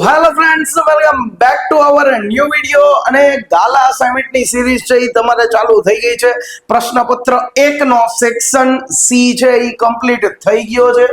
Hello friends, welcome back to our new video અને ગાલા assignment ની series છે એ તમારે ચાલુ થઈ ગઈ છે। પ્રશ્નપત્ર 1 નો સેક્શન સી છે એ કમ્પ્લીટ થઈ ગયો છે।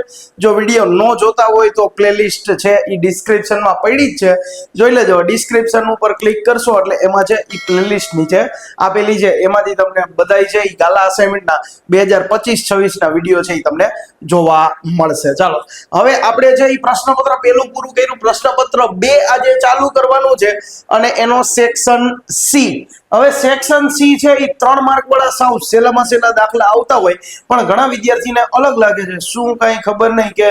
જો વિડિયો નો જોતા હોય તો પ્લેલિસ્ટ છે એ ડિસ્ક્રિપ્શન માં પડી જ છે, જોઈ લેજો। ડિસ્ક્રિપ્શન ઉપર ક્લિક કરશો એટલે એમાં છે એ પ્લેલિસ્ટ નીચે આપેલી છે, એમાંથી તમને બધાય છે એ ગાલા અસાઇનમેન્ટ ના 2025-26 ના વિડિયો છે એ તમને જોવા મળશે। ચાલો હવે આપણે છે એ પ્રશ્નપત્ર પહેલું પૂરું કર્યું, પ્રશ્નપત્ર 2 આજે ચાલુ કરવાનું છે અને એનો સેક્શન સી। હવે સેક્શન સી છે એ 3 માર્ક વાળા સાવ સેલામાં સેલા દાખલા આવતા હોય પણ ઘણા વિદ્યાર્થીને અલગ લાગે છે। શું કાંઈ ખબર નહીં કે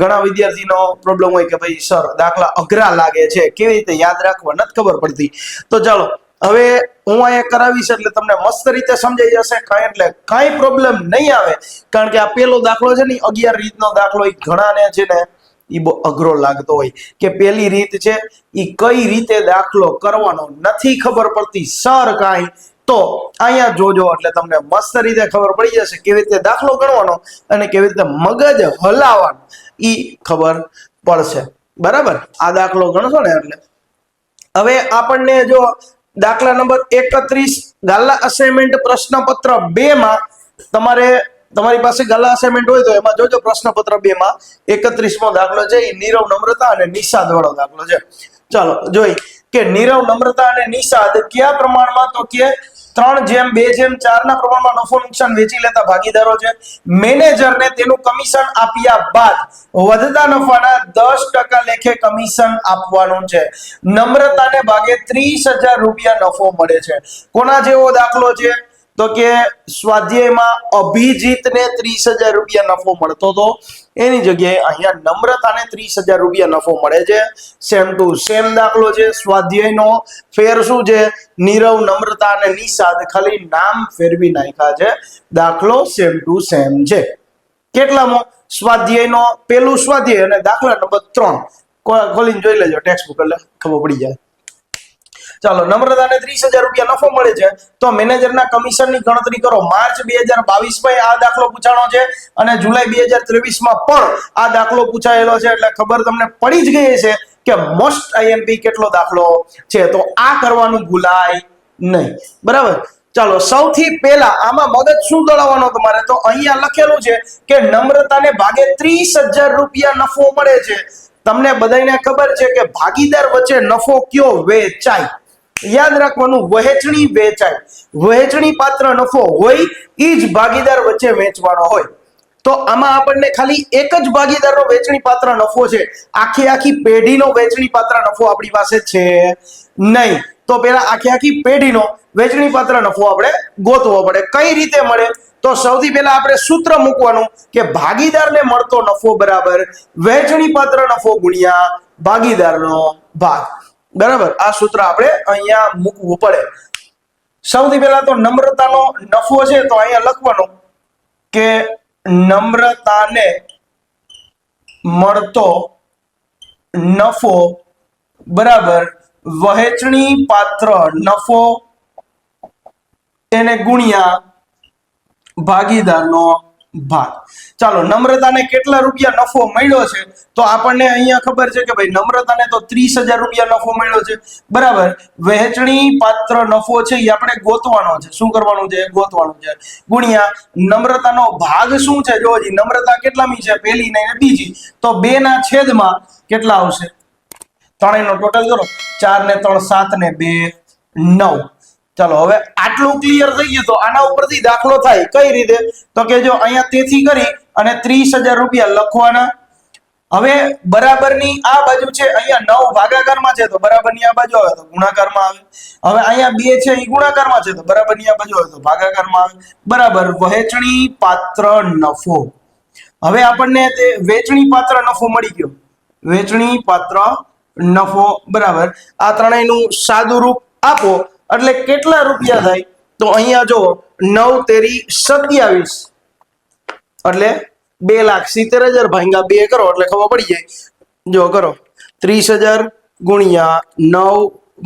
ઘણા વિદ્યાર્થીનો પ્રોબ્લેમ હોય કે ભાઈ સર દાખલા અઘરા લાગે છે, કેવી રીતે યાદ રાખવા નથી ખબર પડતી। તો ચાલો હવે હું અહીંયા કરાવીશ એટલે તમને મસ્ત રીતે સમજાઈ જશે, એટલે કાંઈ પ્રોબ્લેમ નહીં આવે। કારણ કે આ પહેલો દાખલો છે ને 11 રીતનો દાખલો એ ઘણાને છે ને એ બહુ અઘરો લાગતો હોય કે પહેલી રીત છે એ કઈ રીતે દાખલો કરવાનો નથી ખબર પડતી સર કાંઈ, તો અહીંયા જોજો એટલે તમને મસ્ત રીતે ખબર પડી જશે કેવી રીતે દાખલો ગણવાનો અને કેવી રીતે મગજ હલાવવાનું એ ખબર પડશે, બરાબર। આ દાખલો ગણશો ને એટલે હવે આપણને જો દાખલા નંબર 31 ગાલા અસાઇનમેન્ટ પ્રશ્નપત્ર 2 માં તમારી પાસે ગાલા અસાઇનમેન્ટ હોય તો એમાં જોજો પ્રશ્નપત્ર 2 માં 31મો દાખલો છે એ નીરવ નમ્રતા અને નિષાદ વાળો દાખલો છે। ચાલો જોઈ કે નીરવ નમ્રતા અને નિષાદ કયા પ્રમાણમાં, તો કે 3:2:4 ના પ્રમાણમાં નફો નુકસાન વેચી લેતા ભાગીદારો છે। મેનેજરને તેનું કમિશન આપ્યા બાદ વધતા નફાના 10% લેખે કમિશન આપવાનું છે। નમ્રતાને ભાગે 30,000 રૂપિયા નફો મળે છે। કોના જેવો દાખલો છે તો કે સ્વાધ્યાયમાં અભિજીતને 30,000 રૂપિયા નફો મળતો હતો એની જગ્યાએ અહીંયા નમ્રતાને 30,000 રૂપિયા નફો મળે છે। સેમ ટુ સેમ દાખલો છે, સ્વાધ્યાયનો ફેર શું છે, નીરવ નમ્રતા અને નિષાદ ખાલી નામ ફેરવી નાખ્યા છે, દાખલો સેમ ટુ સેમ છે। કેટલામાં સ્વાધ્યાયનો પેલું સ્વાધ્યાય અને દાખલા નંબર 3 ખોલીને જોઈ લેજો ટેક્સ્ટ બુક એટલે ખબર પડી જાય। ચાલો નમ્રતાને 30,000 રૂપિયા નફો મળે છે તો મેનેજરના કમિશનની ગણતરી કરો। માર્ચ 2022 માં આ દાખલો પૂછાણો છે અને જુલાઈ 2023 માં પણ આ દાખલો પૂછાયેલો છે, એટલે ખબર તમને પડી જ ગઈ છે કે મોસ્ટ આઈએમપી કેટલો દાખલો છે, તો આ કરવાનું ભૂલાય નહીં, બરાબર। ચાલો સૌથી પહેલા આમાં મગજ શું દળાવવાનો તમારે, તો અહીંયા લખેલું છે કે નમ્રતાને ભાગે 30,000 રૂપિયા નફો મળે છે। તમને બધાને ખબર છે કે ભાગીદાર વચ્ચે નફો કયો વેચાય, યાદ રાખવાનું વહેંચણી વેચાય, વહેંચણી પાત્ર નફો હોય એ જ ભાગીદાર વચ્ચે વેચવાનો હોય। તો આમાં આપણને ખાલી એક જ ભાગીદારનો વેચણી પાત્ર નફો છે, આખી પેઢીનો વેચણી પાત્ર નફો આપણી પાસે છે નહીં। તો પેલા આખી પેઢીનો વેચણી પાત્ર નફો આપણે ગોતવો પડે। કઈ રીતે મળે, તો સૌથી પહેલા આપણે સૂત્ર મૂકવાનું કે ભાગીદારને મળતો નફો બરાબર વહેંચણી પાત્ર નફો ગુણ્યા ભાગીદારનો ભાગ, બરાબર। આ સૂત્ર આપણે અહીંયા મૂકવું પડે। સૌથી પહેલા તો નમ્રતાનો નફો છે તો અહીંયા લખવાનો કે નમ્રતાને મળતો નફો બરાબર વહેંચણી પાત્ર નફો એને ગુણ્યા ભાગીદારનો ભાગ। ચાલો નમ્રતાને કેટલા રૂપિયા નફો મળ્યો છે, તો આપણને અહીંયા ખબર છે કે ભાઈ નમ્રતાને તો 30,000 રૂપિયા નફો મળ્યો છે, બરાબર। વહેંચણી પાત્ર નફો છે એ આપણે ગોતવાનો છે, શું કરવાનું છે, ગોતવાનું છે, ગુણ્યા નમ્રતાનો ભાગ શું છે, જો હજી નમ્રતા કેટલામી છે, પહેલી ને બીજી, તો 2 ના છેદમાં કેટલા આવશે, ત્રણેયનો ટોટલ કરો, 4 ને 3 7 ને 2 9। ચાલો હવે આટલું ક્લિયર થઈ ગયું તો આના ઉપરથી દાખલો થાય કઈ રીતે, તો કે જો અહીંયા તેથી કરી અને 30,000 રૂપિયા લખવાના। હવે બરાબરની આ બાજુ છે, અહીંયા 9 ભાગાકારમાં છે તો બરાબરની આ બાજુ આવે તો ગુણાકારમાં આવે। હવે અહીંયા 2 છે એ ગુણાકારમાં છે તો બરાબરની આ બાજુ આવે તો ભાગાકારમાં આવે, બરાબર। વહેંચણી પાત્ર નફો, હવે આપણને તે વેચણી પાત્ર નફો મળી ગયો, વેચણી પાત્ર નફો બરાબર। આ ત્રણેયનું સાદું રૂપ આપો એટલે કેટલા રૂપિયા થાય, તો અહીંયા જો 9 તેરી 27 એટલે 2,70,000 ભાગ્યા 2 કરો એટલે ખબર પડી જાય। જો કરો 30,000 ગુણ્યા 9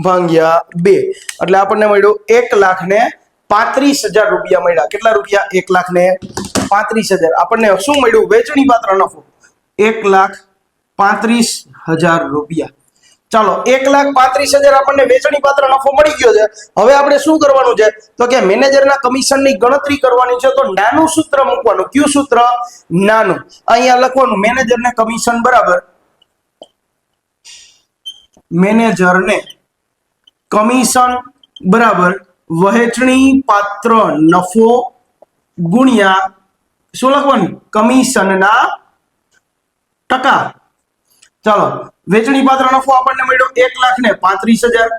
ભાગ્યા 2 એટલે આપણને મળ્યું 1,35,000 રૂપિયા મળ્યા। કેટલા રૂપિયા, 1,35,000। આપણને શું મળ્યું, વેચણી પાત્ર નફો 1,35,000 રૂપિયા। ચાલો 1,35,000 આપણને વેચણી પાત્ર નફો મળી ગયો છે. હવે આપણે શું કરવાનું છે તો કે મેનેજરના કમિશનની ગણતરી કરવાની છે. તો નાનું સૂત્ર મૂકવાનું. કયું સૂત્ર? નાનું. અહીંયા લખવાનું મેનેજરને કમિશન બરાબર મેનેજરને કમિશન બરાબર વહેંચણી પાત્ર નફો ગુણ્યા શું લખવાનું? કમિશનના ટકા. ચાલો વેચણી પાત્ર નફો આપણને મળ્યો 1,35,000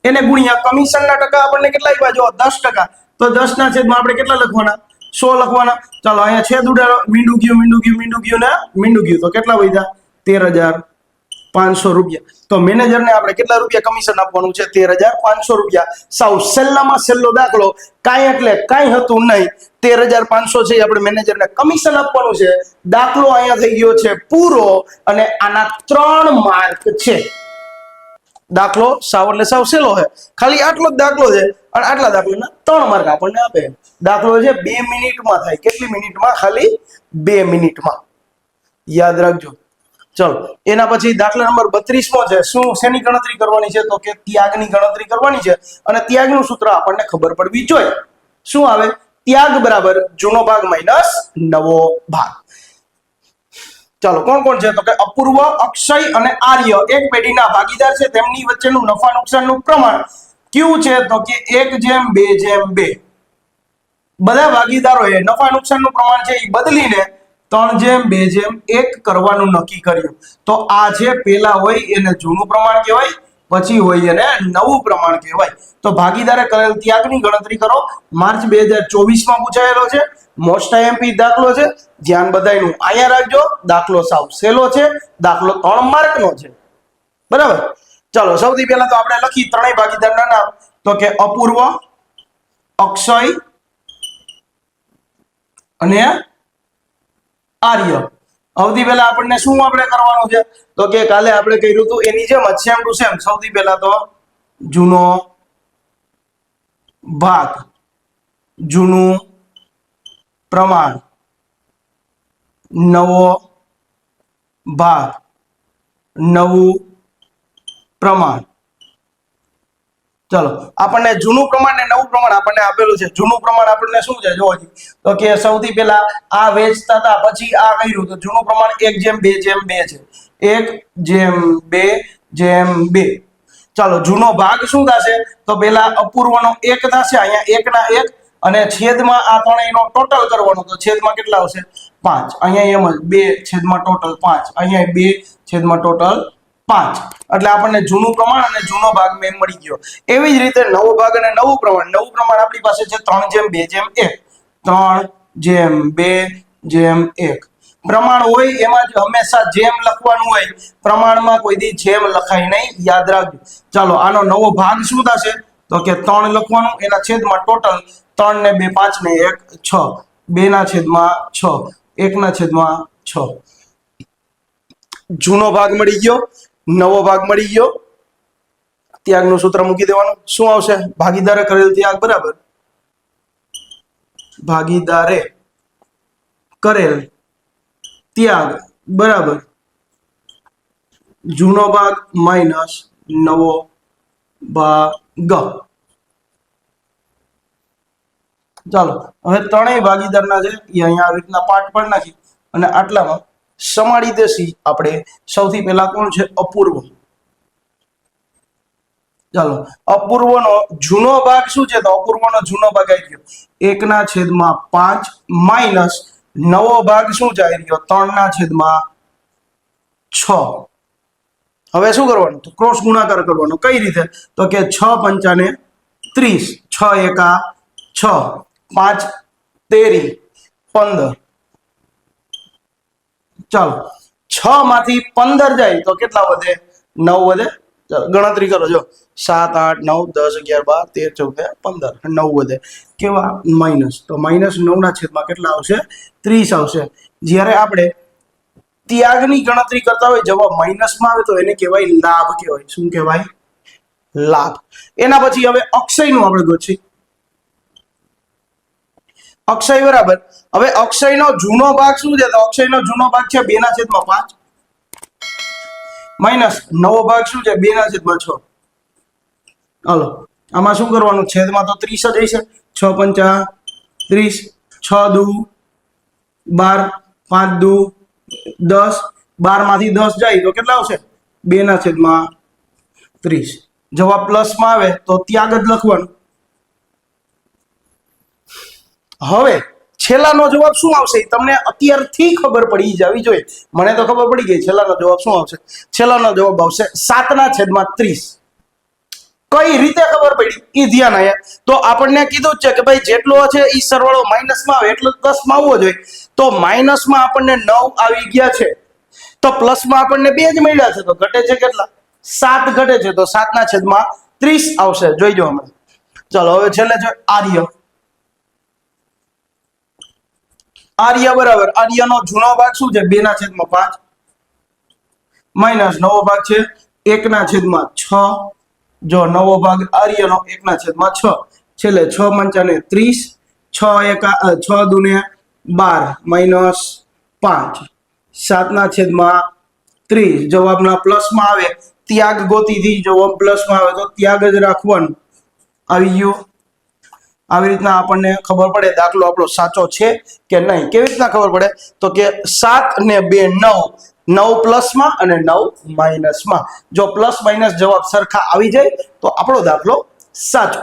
એને ગુણ્યા કમિશનના ટકા આપણને કેટલા આપ્યા? જો 10%. તો 10 ના છેદમાં આપણે કેટલા લખવાના? 100 લખવાના. ચાલો અહીંયા છેદ ઉડાડો. મીંડું ગયું ને મીંડું ગયું તો કેટલા વધ્યા? 13,500 રૂપિયા. તો મેનેજરને આપણે કેટલા રૂપિયા કમિશન આપવાનું છે? 13,500 રૂપિયા. સાવ છેલ્લામાં છેલ્લો દાખલો. કાંઈ એટલે કાંઈ હતું નહીં. 13,500 છે આપણે મેનેજરને કમિશન આપવાનું છે. દાખલો અહીંયા થઈ ગયો છે પૂરો અને આના 3 માર્ક છે. દાખલો સાવ એટલે સાવ સહેલો છે. ખાલી આટલો જ દાખલો છે અને આટલા દાખલાના 3 માર્ક આપણને આપે. દાખલો છે 2 મિનિટમાં થાય. કેટલી મિનિટમાં? ખાલી 2 મિનિટમાં. યાદ રાખજો. ચલો એના પછી દાખલા નંબર 32મો છે. શું શેની ગણતરી કરવાની છે? તો કે ત્યાગની ગણતરી કરવાની છે. અને ત્યાગનું સૂત્ર આપણને ખબર પડવી જોઈએ. શું આવે? ત્યાગ બરાબર જૂનો ભાગ માઇનસ નવો ભાગ. ચાલો કોણ કોણ છે? તો કે અપૂર્વ, અક્ષય અને આર્ય એક પેઢીના ભાગીદાર છે. તેમની વચ્ચેનું નફા નુકસાનનું પ્રમાણ કેવું છે? તો કે 1:2:2. બધા ભાગીદારોએ નફા નુકસાનનું પ્રમાણ છે એ બદલીને 3:2:1 કરવાનું નક્કી કર્યું. તો આ છે પેલા હોય એને જૂનું પ્રમાણ કહેવાય, પછી હોય એને નવું પ્રમાણ કહેવાય. તો ભાગીદારે કરેલ ત્યાગની ગણતરી કરો. માર્ચ 2024માં પૂછાયેલો છે. મોસ્ટ આઈએમપી દાખલો છે. ધ્યાન બધાયનું અહીંયા રાખજો. દાખલો સાવ સહેલો છે. દાખલો 3 માર્કનો છે. બરાબર. ચાલો સૌથી પહેલા તો આપણે લખી ત્રણેય ભાગીદારના નામ. તો કે અપૂર્વ, અક્ષય અને આર્ય. સૌથી પહેલા આપણને શું આપણે કરવાનું છે? તો કે કાલે આપણે કર્યું હતું એની જેમ સેમ ટુ સેમ. સૌથી પહેલા તો જૂનો ભાગ, જૂનું પ્રમાણ, નવો ભાગ, નવું પ્રમાણ. ચલો આપણને જૂનું પ્રમાણ ને નવું પ્રમાણ આપણને આપેલું છે. જૂનું પ્રમાણ આપણને શું છે? જોવો તો કે સૌથી પહેલા આ વેચતા હતા, પછી આ કર્યું તો જૂનું પ્રમાણ 1:2:2 છે. 1:2:2. ચાલો જૂનો ભાગ શું થશે? તો પહેલા અપૂર્વનો 1 થશે. અહીંયા 1 ના 1 અને છેદમાં આ ત્રણેયનો ટોટલ કરવાનો. તો છેદમાં કેટલા આવશે? 5. અહીંયા એમ જ 2/ટોટલ 5. અહીંયા 2/ટોટલ 5. એટલે આપણને જૂનું પ્રમાણ અને જૂનો ભાગ મેં મળી ગયો. એવી જ રીતે નવો ભાગ અને નવું પ્રમાણ. નવું પ્રમાણ આપણી પાસે છે 3:2:1. 3:2:1. પ્રમાણ હોય એમાં જ હંમેશા જેમ લખવાનું હોય. પ્રમાણમાં કોઈ દી જેમ લખાય નહીં. યાદ રાખજો. ચાલો આનો નવો ભાગ શું થશે? તો કે 3 લખવાનું. એના છેદમાં ટોટલ 3 ને 2 5 ને 1 6. 2 ના છેદમાં 6. 1 ના છેદમાં 6. જૂનો ભાગ મળી ગયો, નવો ભાગ મળી ગયો. ત્યાગનું સૂત્ર મૂકી દેવાનું. શું આવશે? ભાગીદારે કરેલ ત્યાગ બરાબર ભાગીદારે કરેલ ત્યાગ બરાબર જૂનો ભાગ માઇનસ નવો ભાગ. ચાલો હવે ત્રણેય ભાગીદારના છે એ અહીંયા આવી રીતના પાઠ પણ નાખી અને આટલામાં સમાડી દેસી આપણે. સૌથી પહેલા કોણ છે? અપૂર્વ. ચાલો અપૂર્વનો જૂનો ભાગ શું છે? તો અપૂર્વનો જૂનો ભાગ આવી ગયો 1/5 માઇનસ નવો ભાગ શું છે? આવી ગયો 3/6. હવે શું કરવાનું? તો ક્રોસ ગુણાકાર કરવાનો. કઈ રીતે? તો કે 6×5 = 30. 6 એકા 6, 5 તેરી 15. ચાલો 6 માંથી 15 જાય તો કેટલા વધે? 9 વધે. ગણતરી કરો. જો 7 8 9 10 11 12 13 14 15 9 વધે. કેવા? માઇનસ. તો -9 ના છેદમાં કેટલા આવશે? 30 આવશે. જ્યારે આપણે ત્યાગની ગણતરી કરતા હોય જવાબ માઇનસમાં આવે તો એને કહેવાય લાભ કહેવાય. શું કહેવાય? લાભ. એના પછી હવે અક્ષયનું આપણે ગોતશું. અક્ષય બરાબર. હવે અક્ષયનો જૂનો ભાગ શું છે? તો અક્ષયનો જૂનો ભાગ છે 2/5. માઇનસ નવો ભાગ શું છે 2/6. હાલો આમાં શું કરવાનું છેદમાં તો 30 જ હશે 6 પંચા 30 6 દુ 12 5 દુ 10 12 માંથી 10 જાય તો કેટલા આવશે 2/30. જવાબ પ્લસ માં આવે તો ત્યાગ જ લખવાનું. હવે છેલ્લાનો જવાબ શું આવશે તમને અત્યારથી ખબર પડી જવી જોઈએ. મને તો ખબર પડી ગઈ છેલ્લાનો જવાબ શું આવશે. છેલ્લાનો જવાબ આવશે 7/30. કઈ રીતે ખબર પડી એ ધ્યાન આયા તો આપણને કીધું જ છે કે ભાઈ જેટલો છે એ સરવાળો માઇનસમાં આવે એટલે 10 માં આવવો જોઈએ. તો માઇનસમાં આપણને 9 આવી ગયા છે તો પ્લસમાં આપણને 2 જ મળ્યા છે તો ઘટે છે કેટલા 7 ઘટે છે તો 7/30 આવશે. જોઈજો હમણાં. ચાલો હવે છેલ્લે છે આર્ય. આર્ય બરાબર આર્યનો જૂનો ભાગ શું છે 2/5 માઇનસ નવો ભાગ છે 1/6. જો નવો ભાગ આર્યનો 1/6 છેલ્લે 6 પંચાને 30 6 દુને 12 માઇનસ 5 7/30. જવાબના પ્લસમાં આવે ત્યાગ ગોતીથી જવાબ પ્લસમાં આવે તો ત્યાગ જ રાખવાનું. આવી ગયું. આવી રીતના આપણને ખબર પડે દાખલો આપણો સાચો છે કે નહીં. કેવી રીતના ખબર પડે તો કે 7 ને 2 9 9 પ્લસમાં અને 9 માઇનસમાં. જો પ્લસ માઇનસ જવાબ સરખા આવી જાય તો આપણો દાખલો સાચો.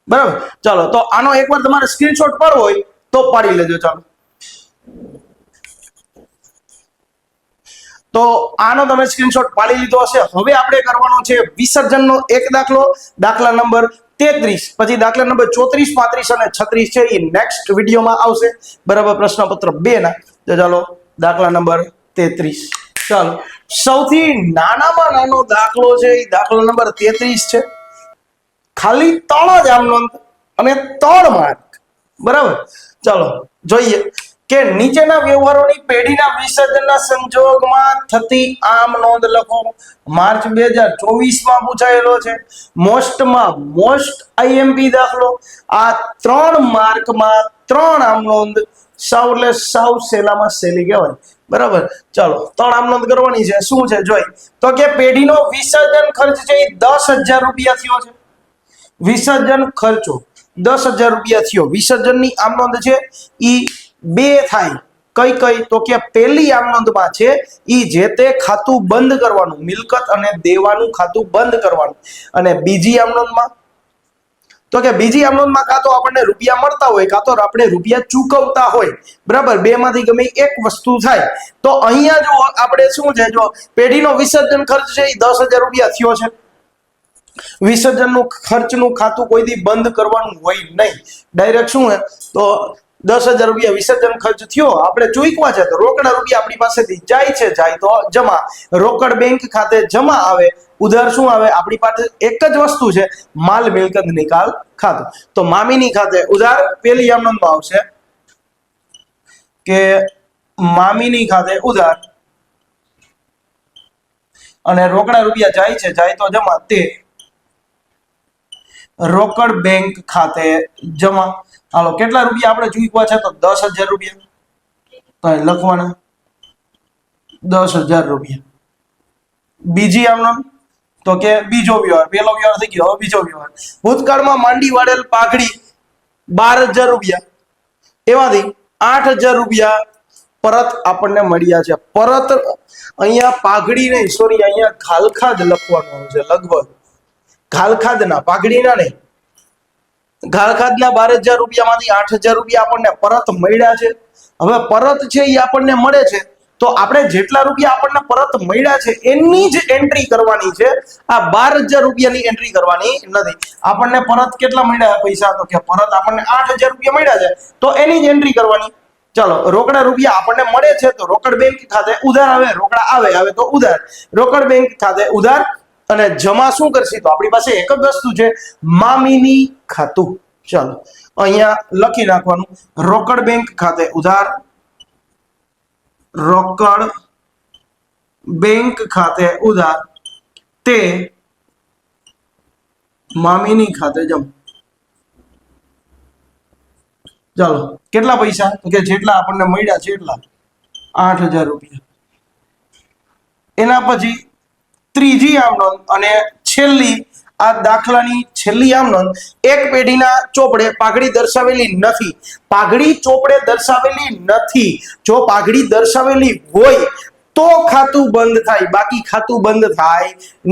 બરાબર. ચાલો તો આનો એકવાર તમારે સ્ક્રીનશોટ પાડવો હોય તો પાડી લેજો. ચાલો તો આનો તમે સ્ક્રીનશોટ પાડી લીધો હશે. હવે આપણે કરવાનો છે વિસર્જનનો એક દાખલો દાખલા નંબર 33. પછી દાખલા નંબર 34 35 અને 36 છે એ નેક્સ્ટ વિડીયોમાં આવશે. બરાબર. પ્રશ્નપત્ર 2 ના. તો ચાલો દાખલા નંબર 33. ચાલો સૌથી નાનામાં નાનો દાખલો છે એ દાખલા નંબર 33 છે. ખાલી 3 જ આમ નોંધ અને 3 માર્ક. બરાબર. ચાલો જોઈએ કે નીચેના વ્યવહારોની પેઢીના વિસર્જનના સંજોગમાં થતી આમ નોંધ લખો. માર્ચ 2024 માં પૂછાયેલો છે. મોસ્ટમાં મોસ્ટ આઈએમપી દાખલો. આ 3 માર્કમાં 3 આમ નોંધ સાવ એટલે સાવ સહેલામાં સહેલી કહેવાય. બરાબર. ચાલો 3 આમ નોંધ કરવાની છે. શું છે જોઈ તો કે પેઢીનો વિસર્જન ખર્ચ છે એ 10,000 રૂપિયા થયો છે. વિસર્જન ખર્ચો 10,000 રૂપિયા થયો. વિસર્જનની આમ નોંધ છે ઈ 2 થાય. કઈ કઈ તો કે પહેલી આમ નોંધમાં છે ઈ જે તે ખાતું બંધ કરવાનું મિલકત અને દેવાનું ખાતું બંધ કરવાનું. અને બીજી આમ નોંધમાં તો કે બીજી આમ નોંધમાં કાં તો આપણને રૂપિયા મળતા હોય કાં તો આપણે રૂપિયા ચૂકવતા હોય. બરાબર. બે માંથી ગમે એક વસ્તુ થાય. તો અહીંયા જો આપણે શું છે જો પેઢીનો વિસર્જન ખર્ચ છે એ 10,000 રૂપિયા થયો છે. વિસર્જનનું ખર્ચનું ખાતું કોઈ દી બંધ કરવાનું હોય નહીં. ડાયરેક્ટ શું હે તો 10,000 રૂપિયા વિસર્જન ખર્ચ થયો આપણે ચૂકવા છે તો રોકડા રૂપિયા આપણી પાસેથી જાય છે. જાય તો જમા. રોકડ બેંક ખાતે જમા આવે. ઉધાર શું આવે આપણી પાસે એક જ વસ્તુ છે માલ મિલકત નિકાલ ખાતું. તો મામીની ખાતે ઉધાર પેલી આમ નોંધમાં આવશે કે મામીની ખાતે ઉધાર અને રોકડા રૂપિયા જાય છે જાય તો જમા તે રોકડ બેંક ખાતે જમા. હાલો કેટલા રૂપિયા આપણે ચૂકવા છે તો 10,000 રૂપિયા. તો લખવાના 10,000 રૂપિયા. બીજી આમ નોંધ તો કે બીજો વ્યવહાર. પેલો વ્યવહાર થઈ ગયો. હવે બીજો વ્યવહાર. ભૂતકાળમાં માંડી વાળેલ પાઘડી 12,000 રૂપિયા. એમાંથી 8,000 રૂપિયા પરત આપણને મળ્યા છે. પરત અહીંયા પાઘડી નહીં સોરી અહીંયા ખાલખાદ લખવાનું આવશે. લગભગ ખાલખાદના પાઘડીના નહીં. ખાલખાદના 12,000 રૂપિયામાંથી 8,000 રૂપિયા આપણને પરત મળ્યા છે. હવે પરત છે એ આપણને મળે છે તો આપણે જેટલા રૂપિયા આપણને પરત મળ્યા છે એની જ એન્ટ્રી કરવાની છે. આ 12,000 રૂપિયાની એન્ટ્રી કરવાની નથી. આપણને પરત કેટલા મળ્યા પૈસા તો કે પરત આપણને 8,000 રૂપિયા મળ્યા છે તો એની જ એન્ટ્રી કરવાની. ચાલો રોકડા રૂપિયા આપણને મળે છે તો રોકડ બેંક ખાતે ઉધાર આવે. રોકડા આવે તો ઉધાર. રોકડ બેંક ખાતે ઉધાર અને જમા શું કરશે તો આપણી પાસે એક જ વસ્તુ છે મામીની ખાતું. ચાલો અહીંયા લખી નાખવાનું રોકડ બેંક ખાતે ઉધાર રોકડ બેંક ખાતે ઉધાર તે મામીની ખાતે જમા. ચાલો કેટલા પૈસા તો કે જેટલા આપણને મળ્યા છે એટલા 8,000 રૂપિયા. એના પછી ત્રીજી આમ નોંધ અને છેલ્લી આ દાખલાની છેલ્લી આમ નોંધ, એક પેઢીના ચોપડે પાઘડી દર્શાવેલી નથી. પાઘડી ચોપડે દર્શાવેલી નથી. જો પાઘડી દર્શાવેલી હોય તો ખાતું બંધ થાય, બાકી ખાતું બંધ થાય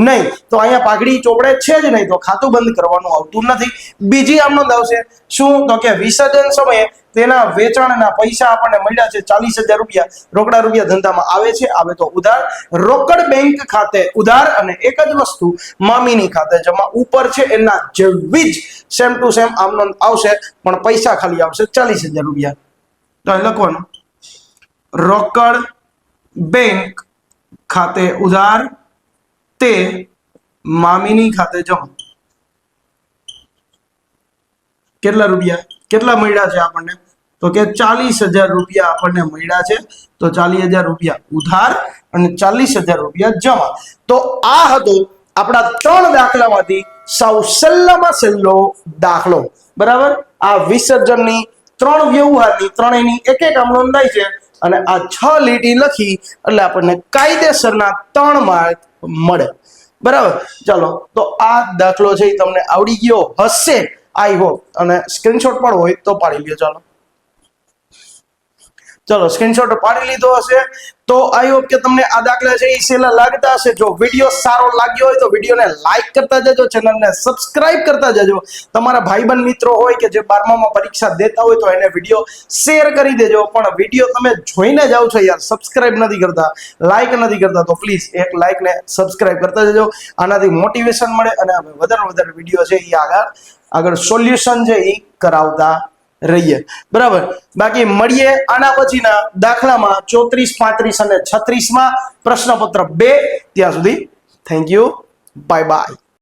નહીં. તો અહીંયા પાઘડી ચોપડે છે જ નહીં, તો ખાતું બંધ કરવાનું આવતું નથી. બીજી આમ નોંધ આવશે શું, તો કે વિસર્જન સમયે તેના વેચાણના પૈસા આપણને મળ્યા છે 40,000 રૂપિયા. રોકડા રૂપિયા ધંધામાં આવે છે, આવે તો ઉધાર. રોકડ બેંક ખાતે ઉધાર અને એક જ વસ્તુ મામીની ખાતે જમા. ઉપર છે એના જેવી જ સેમ ટુ સેમ આમ નોંધ આવશે, પણ પૈસા ખાલી આવશે 40,000 રૂપિયા. તો લખવાનું રોકડ બેંક ખાતે ઉધાર તે મામીની ખાતે જમા. કેટલા રૂપિયા, કેટલા મળ્યા છે આપણને, તો કે 40,000 રૂપિયા આપણને મળ્યા છે. તો 40,000 રૂપિયા ઉધાર અને 40,000 રૂપિયા જમા. તો આ હતો આપણા 3 દાખલામાંથી સૌ સહેલામાં સહેલો દાખલો. બરાબર, આ વિસર્જનની 3 વ્યવહારની ત્રણેયની એક એક આમ નોંધાય છે અને આ 6 લીટી લખી એટલે આપણને કાયદેસરના 3 માર્ક મળે. બરાબર, ચાલો તો આ દાખલો છે એ તમને આવડી ગયો હશે આઈ હોપ, અને સ્ક્રીનશોટ પણ હોય તો પાડી લ્યો. ચલો સ્ક્રીનશોટ પાડી લીધો હશે તો આઈ હોપ કે તમને આ દાખલા છે એ સહેલા લાગતા હશે. જો વિડીયો સારો લાગ્યો હોય તો વિડીયોને લાઈક કરતા જજો, ચેનલને સબસ્ક્રાઇબ કરતા જજો. તમારા ભાઈબંધ મિત્રો હોય કે જે 12માં પરીક્ષા દેતા હોય તો એને વિડીયો શેર કરી દેજો. પણ વિડીયો તમે જોઈને જાઓ છો યાર, સબસ્ક્રાઇબ નથી કરતા, લાઈક નથી કરતા, તો પ્લીઝ એક લાઈક ને સબસ્ક્રાઇબ કરતા જજો. આનાથી મોટિવેશન મળે અને વધારે વિડીયો છે એ આગળ સોલ્યુશન છે એ કરાવતા રહીએ. બરાબર, બાકી મળીએ આના પછીના દાખલામાં 34, 35 અને 36માં પ્રશ્નપત્ર 2. ત્યાં સુધી થેન્ક યુ, બાય બાય.